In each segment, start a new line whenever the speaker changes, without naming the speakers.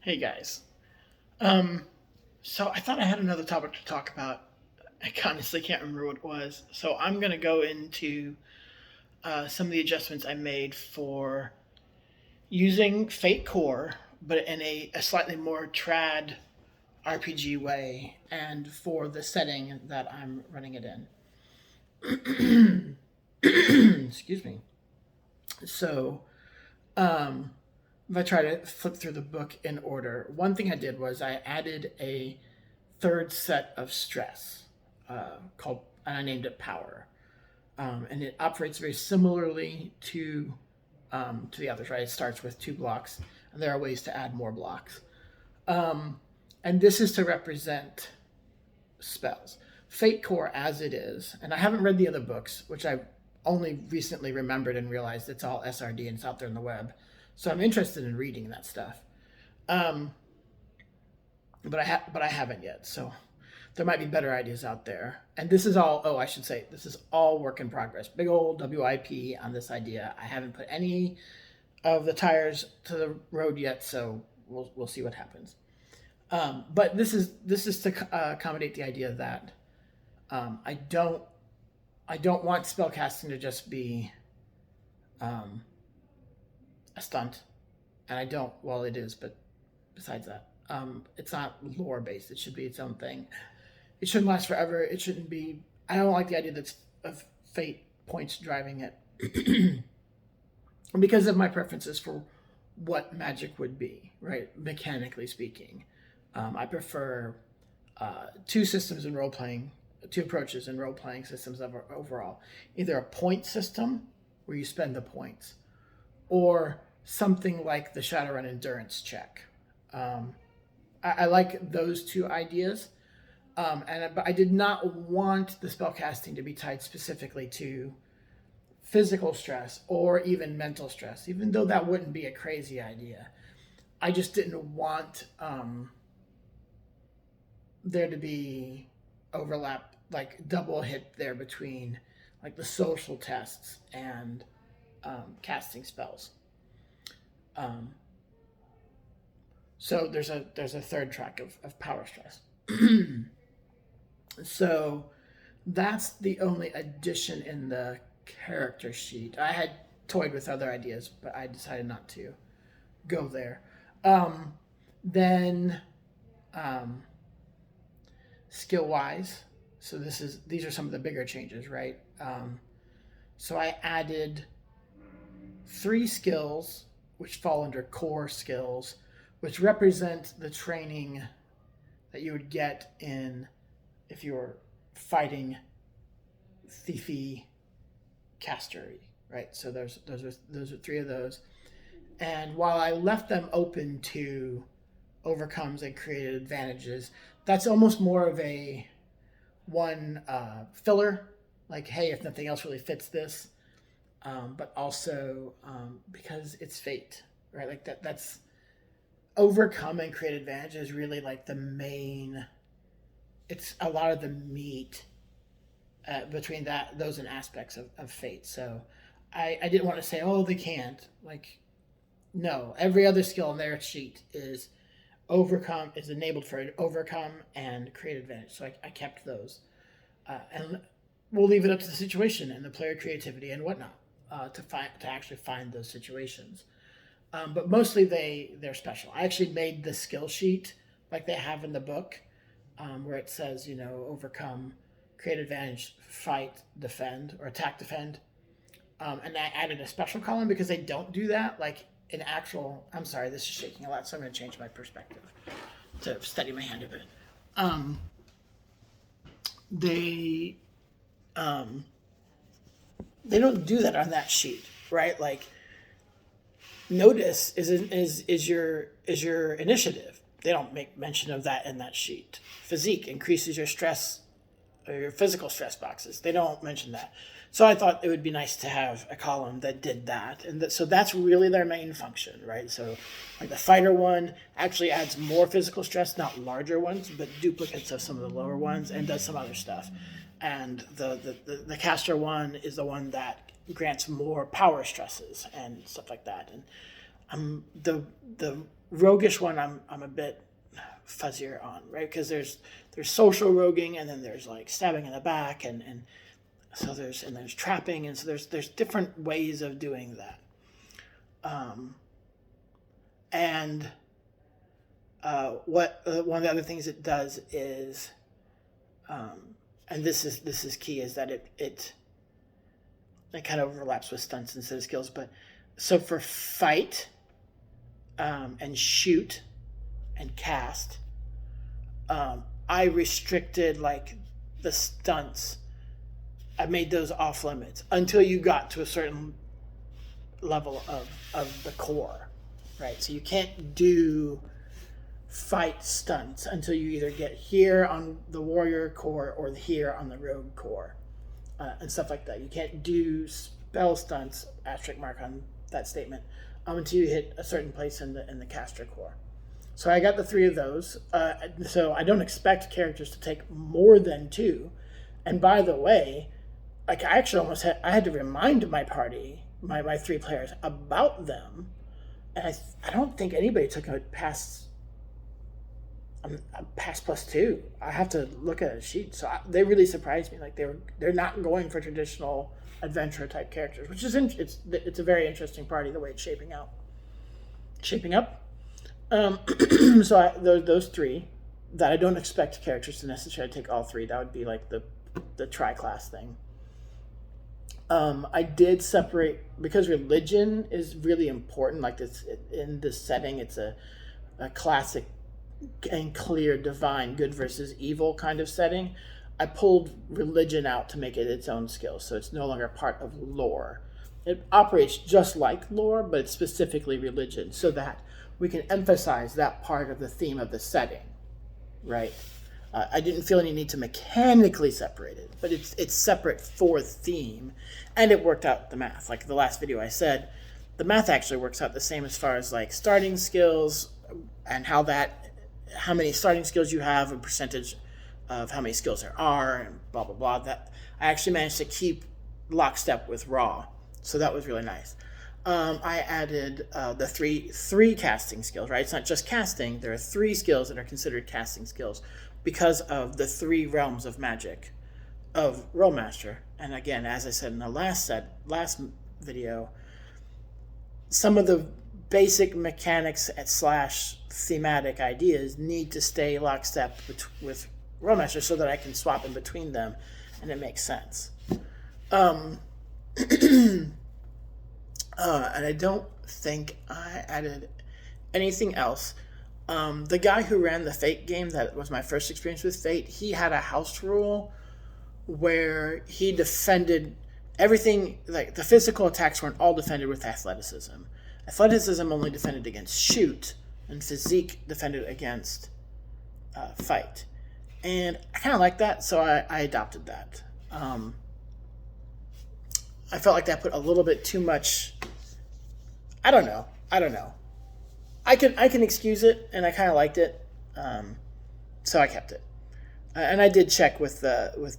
Hey guys. So I thought I had another topic to talk about. I honestly can't remember what it was. So I'm going to go into some of the adjustments I made for using Fate Core, but in a slightly more trad RPG way, and for the setting that I'm running it in. Excuse me. So, um, if I try to flip through the book in order, one thing I did was I added a third set of stress called, and I named it power. And it operates very similarly to the others, right? It starts with two blocks, and there are ways to add more blocks. And this is to represent spells. Fate Core as it is, and I haven't read the other books, which I only recently remembered and realized it's all SRD and it's out there on the web. So I'm interested in reading that stuff. Um, but I haven't yet. So there might be better ideas out there. And this is all, oh, I should say, this is all work in progress. Big old WIP on this idea. I haven't put any of the tires to the road yet, so we'll see what happens. But this is to accommodate the idea that I don't want spellcasting to just be a stunt, and I don't. Well, it is, but besides that, it's not lore based. It should be its own thing. It shouldn't last forever. It shouldn't be. I don't like the idea that's of fate points driving it, because of my preferences for what magic would be, right? Mechanically speaking, I prefer two systems in role playing, two approaches in role playing systems overall. Either a point system where you spend the points, or something like the Shadowrun endurance check. I like those two ideas, but I did not want the spellcasting to be tied specifically to physical stress or even mental stress, even though that wouldn't be a crazy idea. I just didn't want there to be overlap, like double hit there between like the social tests and casting spells. Um, so there's a third track of power stress. So that's the only addition in the character sheet. I had toyed with other ideas, but I decided not to go there. Then skill wise, so these are some of the bigger changes, right? So I added three skills which fall under core skills, which represent the training that you would get in if you were fighting thiefy castery, right? So those are three of those. And while I left them open to overcomes and created advantages, that's almost more of a one filler, like, hey, if nothing else really fits this, but also because it's fate, right? Like that's overcome and create advantage is really like the main. It's a lot of the meat between those and aspects of fate. So I didn't want to say, oh, they can't. Like, no, every other skill in their sheet is overcome, is enabled for overcome and create advantage. So I kept those, and we'll leave it up to the situation and the player creativity and whatnot to actually find those situations. But mostly they're special. I actually made the skill sheet like they have in the book, where it says, overcome, create advantage, fight, defend, or attack, defend. And I added a special column because they don't do that. Like in actual, I'm sorry, this is shaking a lot, so I'm going to change my perspective to steady my hand a bit. They they don't do that on that sheet, right? Like notice is your initiative. They don't make mention of that in that sheet. Physique increases your stress or your physical stress boxes. They don't mention that. So I thought it would be nice to have a column that did that. And so that's really their main function, right? So like the fighter one actually adds more physical stress, not larger ones, but duplicates of some of the lower ones, and does some other stuff. And the caster one is the one that grants more power stresses and stuff like that. And the roguish one I'm a bit fuzzier on, right? Because there's social roguing, and then there's like stabbing in the back, and so there's trapping, and so there's different ways of doing that. And what one of the other things it does is, and this is key, is that it kind of overlaps with stunts instead of skills. But so for fight, and shoot, and cast, I restricted like the stunts. I made those off limits until you got to a certain level of the core, right? So you can't do fight stunts until you either get here on the warrior core or here on the rogue core, and stuff like that. You can't do spell stunts, asterisk mark on that statement, until you hit a certain place in the caster core. So I got the 3 of those. So I don't expect characters to take more than 2. And by the way, like I actually I had to remind my party, my 3 players, about them, and I don't think anybody took a pass +2. I have to look at a sheet. So they really surprised me. Like they're not going for traditional adventure type characters, which is it's a very interesting party, the way it's shaping up. So those 3 that I don't expect characters to necessarily take all 3. That would be like the tri-class thing. I did separate, because religion is really important. Like this in this setting, it's a classic and clear divine good versus evil kind of setting. I pulled religion out to make it its own skill, so it's no longer part of lore. It operates just like lore, but it's specifically religion, so that we can emphasize that part of the theme of the setting, right? I didn't feel any need to mechanically separate it, but it's separate for theme, and it worked out the math. Like the last video I said, the math actually works out the same as far as like starting skills and how many starting skills you have, a percentage of how many skills there are, and blah, blah, blah. That I actually managed to keep lockstep with raw. So that was really nice. I added the three casting skills, right? It's not just casting. There are 3 skills that are considered casting skills because of the 3 realms of magic of Rolemaster. And again, as I said in the last video, some of the basic mechanics / thematic ideas need to stay lockstep with Rolemaster so that I can swap in between them and it makes sense. And I don't think I added anything else. The guy who ran the Fate game, that was my first experience with Fate, he had a house rule where he defended everything, like the physical attacks weren't all defended with athleticism. Athleticism only defended against shoot, and physique defended against fight. And I kind of like that, so I adopted that. I felt like that put a little bit too much. I don't know. I can excuse it, and I kind of liked it, so I kept it. And I did check with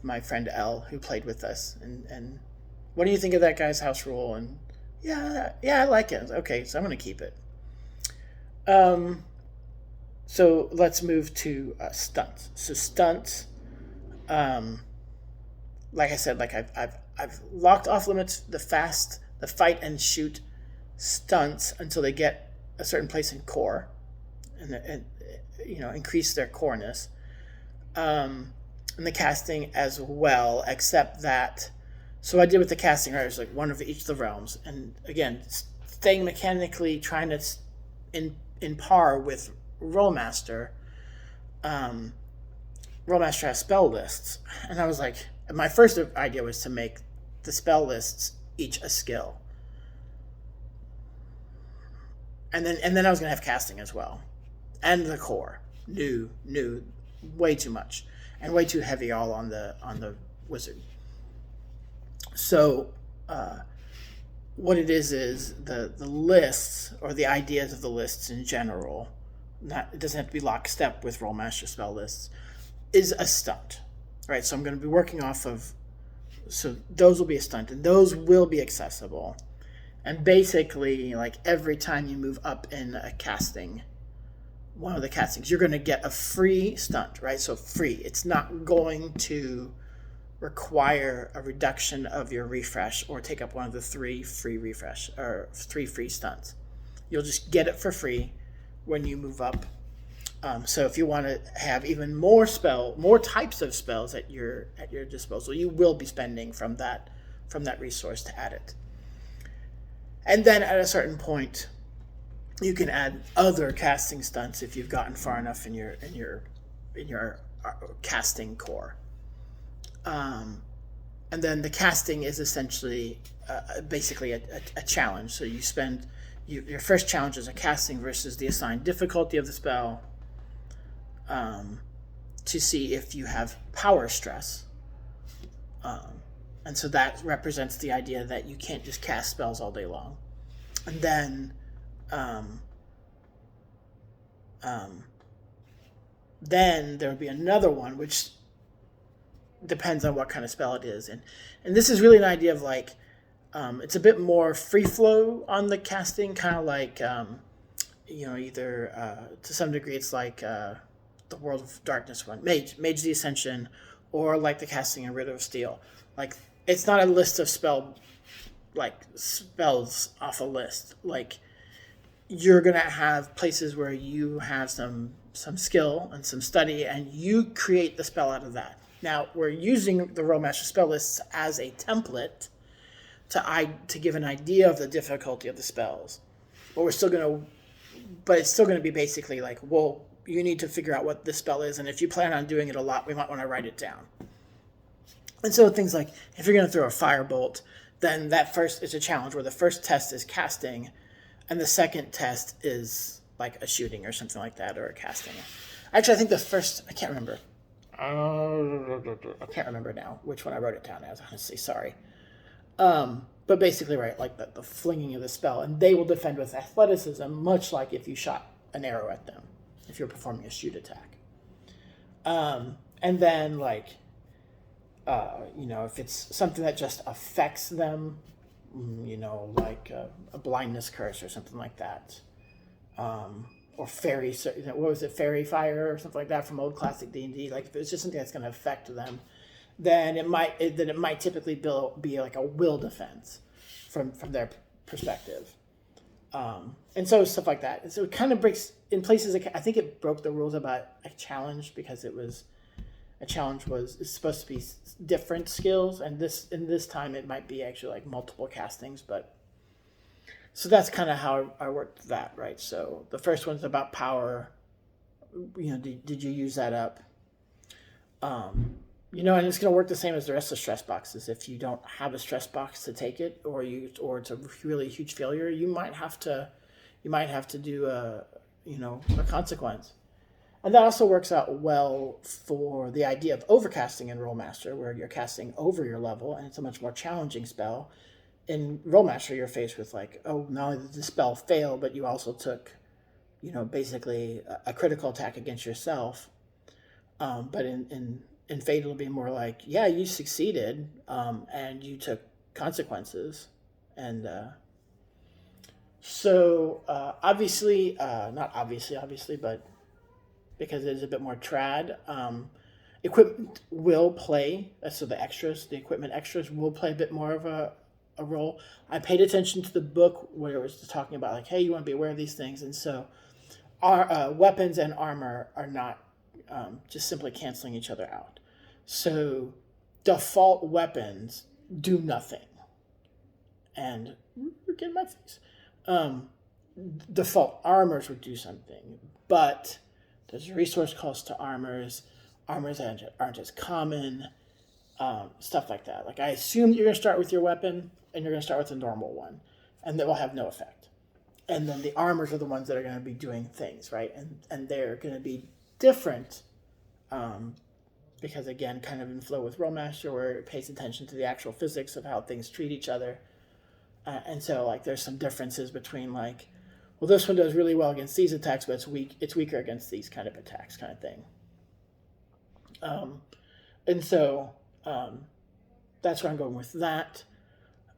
my friend Elle, who played with us, and what do you think of that guy's house rule? And yeah, I like it. Okay, so I'm going to keep it. So let's move to stunts. So stunts, like I said, like I've locked off limits the fight and shoot stunts until they get a certain place in core, and increase their coreness. And the casting as well, except that. So I did with the casting, right? It was like one of each of the realms, and again, staying mechanically, trying to in par with Rolemaster. Rolemaster has spell lists, and I was like, my first idea was to make the spell lists each a skill, and then I was gonna have casting as well, and the core. New, way too much, and way too heavy all on the wizard. So, what it is the lists, or the ideas of the lists in general, it doesn't have to be lockstep with Rolemaster spell lists, is a stunt, right? So I'm going to be working off of, so those will be a stunt, and those will be accessible. And basically, like every time you move up in a casting one of the castings, you're going to get a free stunt, right? So free. It's not going to require a reduction of your refresh or take up one of the 3 free refresh or 3 free stunts. You'll just get it for free when you move up. So if you want to have even more types of spells at your disposal, you will be spending from that resource to add it. And then at a certain point, you can add other casting stunts if you've gotten far enough in your casting core. And then the casting is essentially basically a challenge. So you spend your first challenge is a casting versus the assigned difficulty of the spell, to see if you have power stress. And so that represents the idea that you can't just cast spells all day long. And then there would be another one, which depends on what kind of spell it is. And this is really an idea of like, it's a bit more free flow on the casting, kind of like, either to some degree it's like the World of Darkness one, Mage the Ascension, or like the casting in Riddle of Steel. Like, it's not a list of spells off a list. Like, you're going to have places where you have some skill and some study, and you create the spell out of that. Now, we're using the Rollmaster spell lists as a template to give an idea of the difficulty of the spells. But it's still going to be basically like, well, you need to figure out what this spell is, and if you plan on doing it a lot, we might want to write it down. And so things like, if you're going to throw a firebolt, then that first is a challenge where the first test is casting, and the second test is like a shooting or something like that, or a casting. Actually, I think the first, I can't remember. I can't remember now which one I wrote it down as, honestly, sorry. But basically, right, like the flinging of the spell, and they will defend with athleticism, much like if you shot an arrow at them, if you're performing a shoot attack. And then, like, if it's something that just affects them, like a blindness curse or something like that, or fairy, what was it, fairy fire or something like that from old classic D&D. Like, if it's just something that's going to affect them, then it might typically be like a will defense from their perspective. And so stuff like that. And so it kind of breaks in places. I think it broke the rules about a challenge, because a challenge is supposed to be different skills, and in this time it might be actually like multiple castings. But so that's kind of how I worked that, right? So the first one's about power. Did you use that up? And it's going to work the same as the rest of stress boxes. If you don't have a stress box to take it, or it's a really huge failure, you might have to do a consequence. And that also works out well for the idea of overcasting in Rollmaster, where you're casting over your level, and it's a much more challenging spell. In Rollmaster, you're faced with like, oh, not only did the spell fail, but you also took, basically a critical attack against yourself. But in Fate, it'll be more like, yeah, you succeeded, and you took consequences. And so obviously, not obviously, but because it is a bit more trad, equipment will play, so the equipment extras will play a bit more of a role. I paid attention to the book where it was talking about like, hey, you want to be aware of these things. And so our weapons and armor are not just simply canceling each other out. So default weapons do nothing. And look at my face. Default armors would do something, but there's a resource cost to armors. Armors aren't as common. Stuff like that. Like, I assume you're going to start with your weapon, and you're going to start with a normal one, and that will have no effect. And then the armors are the ones that are going to be doing things, right? And they're going to be different, because, again, kind of in flow with Rollmaster, where it pays attention to the actual physics of how things treat each other. And so, like, there's some differences between, like, well, this one does really well against these attacks, but it's weaker against these kind of attacks, kind of thing. And so that's where I'm going with that.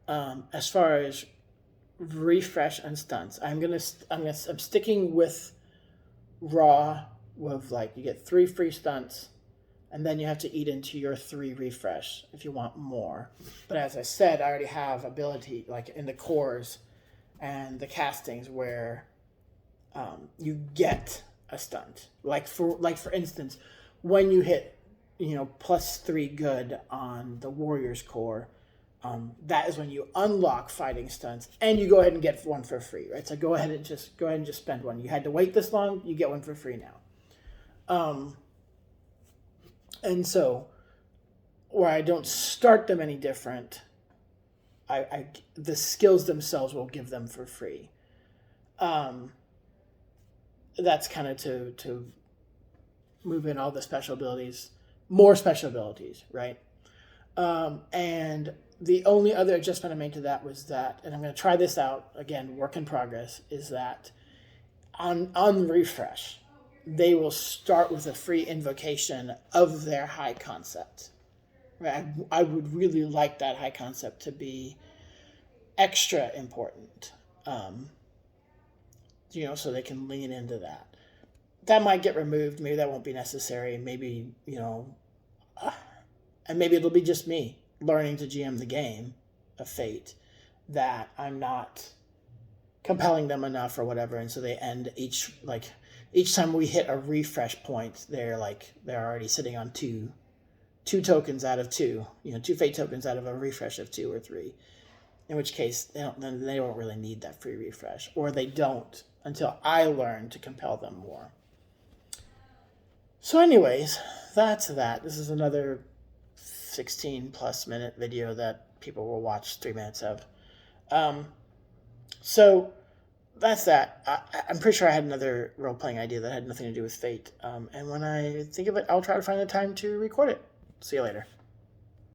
As far as refresh and stunts, I'm sticking with raw with like you get 3 free stunts, and then you have to eat into your 3 refresh if you want more. But as I said, I already have ability like in the cores and the castings where you get a stunt. Like for instance, when you hit +3 good on the warrior's core, that is when you unlock fighting stunts, and you go ahead and get one for free, right? So go ahead and just spend one. You had to wait this long, you get one for free now. And so, where I don't start them any different, the skills themselves will give them for free. That's kind of to move in all the special abilities, more special abilities, right? And the only other adjustment I made to that was that, and I'm going to try this out again, work in progress, is that on refresh, they will start with a free invocation of their high concept. Right? I would really like that high concept to be extra important, so they can lean into that. That might get removed. Maybe that won't be necessary. Maybe, and maybe it'll be just me learning to GM the game of Fate, that I'm not compelling them enough or whatever, and so they end each time we hit a refresh point, they're already sitting on two tokens out of 2, 2 Fate tokens out of a refresh of 2 or 3. In which case, they don't really need that free refresh, or they don't until I learn to compel them more. So anyways, that's that. This is another 16+ minute video that people will watch 3 minutes of. So that's that. I'm pretty sure I had another role-playing idea that had nothing to do with Fate. And when I think of it, I'll try to find the time to record it. See you later.